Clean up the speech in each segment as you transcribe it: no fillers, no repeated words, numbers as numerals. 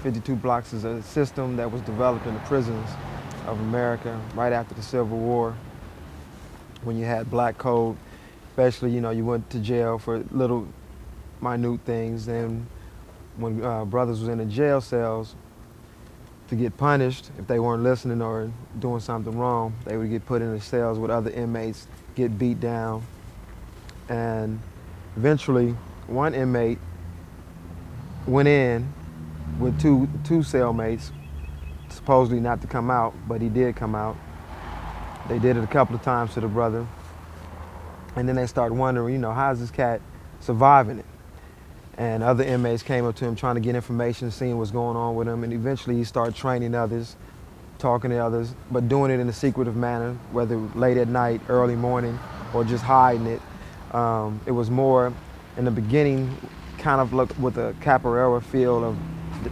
52 blocks is a system that was developed in the prisons of America right after the Civil War, when you had black code. Especially, you went to jail for little minute things. And when brothers was in the jail cells, to get punished, if they weren't listening or doing something wrong, they would get put in the cells with other inmates, get beat down. And eventually, one inmate went in with two cellmates, supposedly not to come out, but he did come out. They did it a couple of times to the brother. And then they started wondering, how's this cat surviving it? And other inmates came up to him trying to get information, seeing what's going on with him. And eventually he started training others, talking to others, but doing it in a secretive manner, whether late at night, early morning, or just hiding it. It was more, in the beginning, kind of look with a capoeira feel of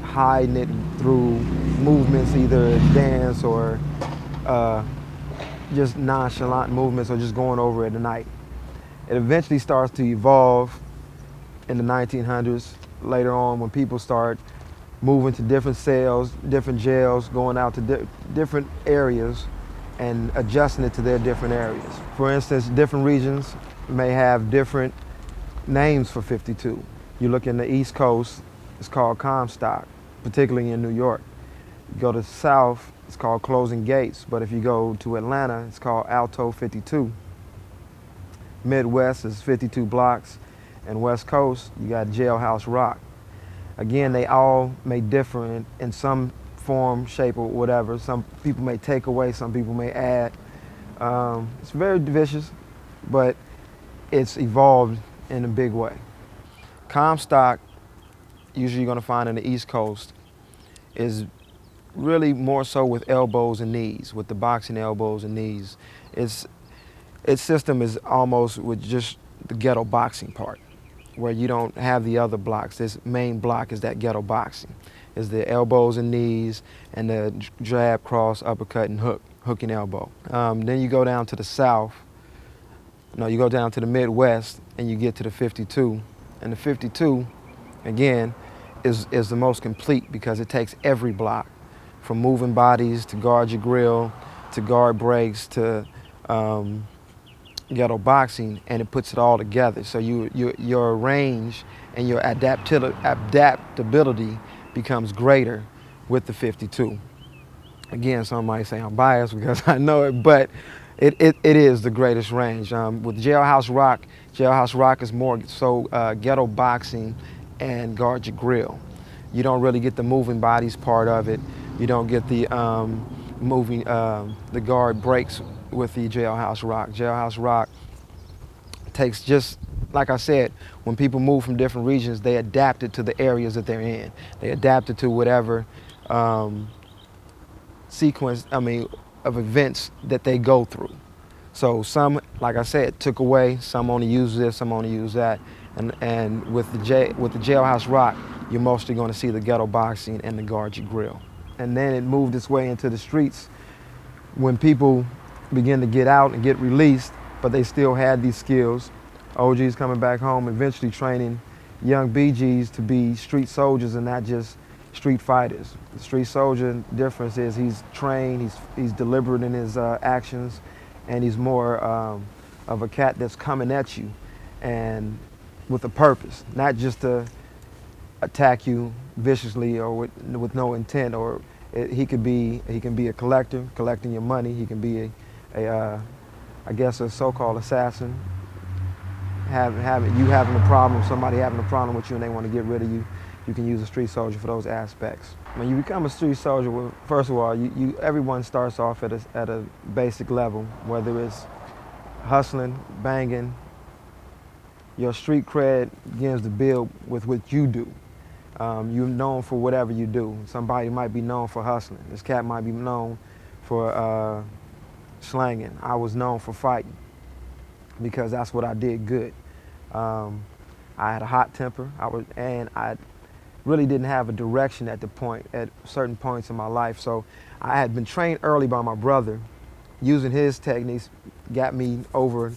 hiding it through movements, either dance or just nonchalant movements, or just going over it at night. It eventually starts to evolve in the 1900s, later on, when people start moving to different cells, different jails, going out to different areas and adjusting it to their different areas. For instance, different regions may have different names for 52. You look in the East Coast, it's called Comstock, particularly in New York. You go to the South, it's called Closing Gates, but if you go to Atlanta, it's called Alto 52. Midwest is 52 blocks, and West Coast, you got Jailhouse Rock. Again, they all may differ in some form, shape, or whatever. Some people may take away, some people may add. It's very vicious, but it's evolved in a big way. Comstock, usually you're gonna find in the East Coast, is really more so with elbows and knees, with the boxing elbows and knees. Its system is almost with just the ghetto boxing part, where you don't have the other blocks. This main block is that ghetto boxing. Is the elbows and knees and the jab, cross, uppercut, and hooking elbow. Then you go down to the South. No, you go down to the Midwest and you get to the 52. And the 52, again, is the most complete because it takes every block, from moving bodies to guard your grill, to guard breaks, to ghetto boxing, and it puts it all together. So your range and your adaptability becomes greater with the 52. Again, some might say I'm biased because I know it, but it is the greatest range. With Jailhouse Rock is more so ghetto boxing and guard your grill. You don't really get the moving bodies part of it. You don't get the the guard breaks with the Jailhouse Rock. Jailhouse Rock takes, just like I said, when people move from different regions, they adapt it to the areas that they're in. They adapt it to whatever sequence, of events that they go through. So some, like I said, took away, some only use this, some only use that. And with the Jailhouse Rock, you're mostly going to see the ghetto boxing and the guard your grill. And then it moved its way into the streets when people begin to get out and get released, but they still had these skills. OGs coming back home, eventually training young BGs to be street soldiers and not just street fighters. The street soldier difference is he's trained, he's deliberate in his actions, and he's more of a cat that's coming at you and with a purpose, not just to attack you viciously or with no intent. Or he can be a collector, collecting your money. He can be a so-called assassin. Having a problem, somebody having a problem with you and they want to get rid of you, you can use a street soldier for those aspects. When you become a street soldier, well, first of all, everyone starts off at a basic level, whether it's hustling, banging. Your street cred begins to build with what you do. You're known for whatever you do. Somebody might be known for hustling. This cat might be known for slanging. I was known for fighting because that's what I did good. I had a hot temper. I really didn't have a direction at certain points in my life. So I had been trained early by my brother. Using his techniques got me over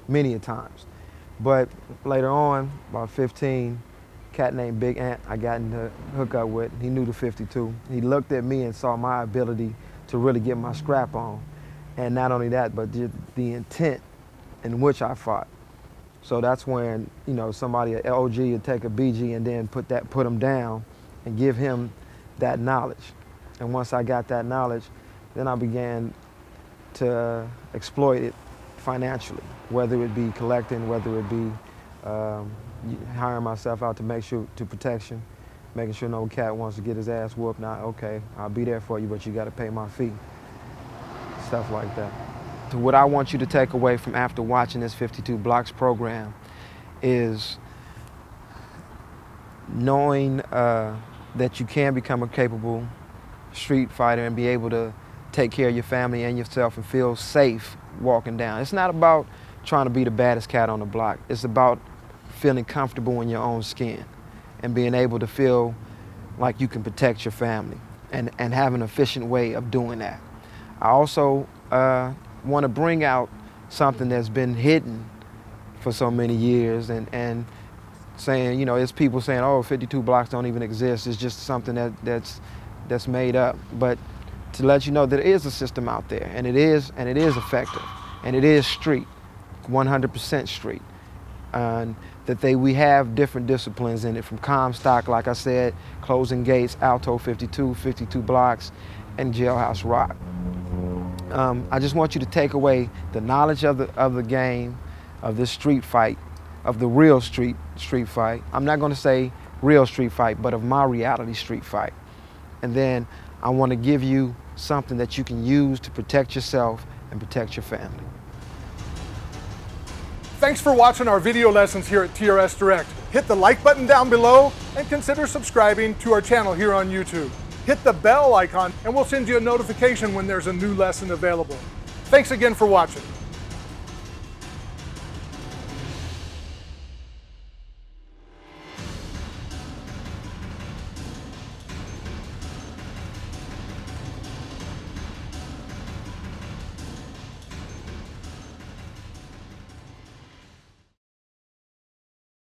many a times. But later on, about 15, cat named Big Ant I got into hook up with. He knew the 52. He looked at me and saw my ability to really get my scrap on. And not only that, but the intent in which I fought. So that's when, you know, somebody at OG would take a BG and then put him down and give him that knowledge. And once I got that knowledge, then I began to exploit it financially, whether it be collecting, whether it be hiring myself out to make sure to protection, making sure no cat wants to get his ass whooped. Now, okay, I'll be there for you, but you got to pay my fee. Stuff like that. So what I want you to take away from after watching this 52 Blocks program is knowing that you can become a capable street fighter and be able to take care of your family and yourself and feel safe walking down. It's not about trying to be the baddest cat on the block. It's about feeling comfortable in your own skin and being able to feel like you can protect your family and have an efficient way of doing that. I also want to bring out something that's been hidden for so many years and saying, you know, there's people saying, oh, 52 blocks don't even exist. It's just something that's made up. But to let you know that there is a system out there, and it is effective, and it is street, 100% street. And that we have different disciplines in it, from Comstock, like I said, closing gates, Alto 52, 52 blocks, and jailhouse rock. I just want you to take away the knowledge of the game, of this street fight, of the real street fight. I'm not going to say real street fight, but of my reality street fight. And then I want to give you something that you can use to protect yourself and protect your family. Thanks for watching our video lessons here at TRS Direct. Hit the like button down below and consider subscribing to our channel here on YouTube. Hit the bell icon and we'll send you a notification when there's a new lesson available. Thanks again for watching.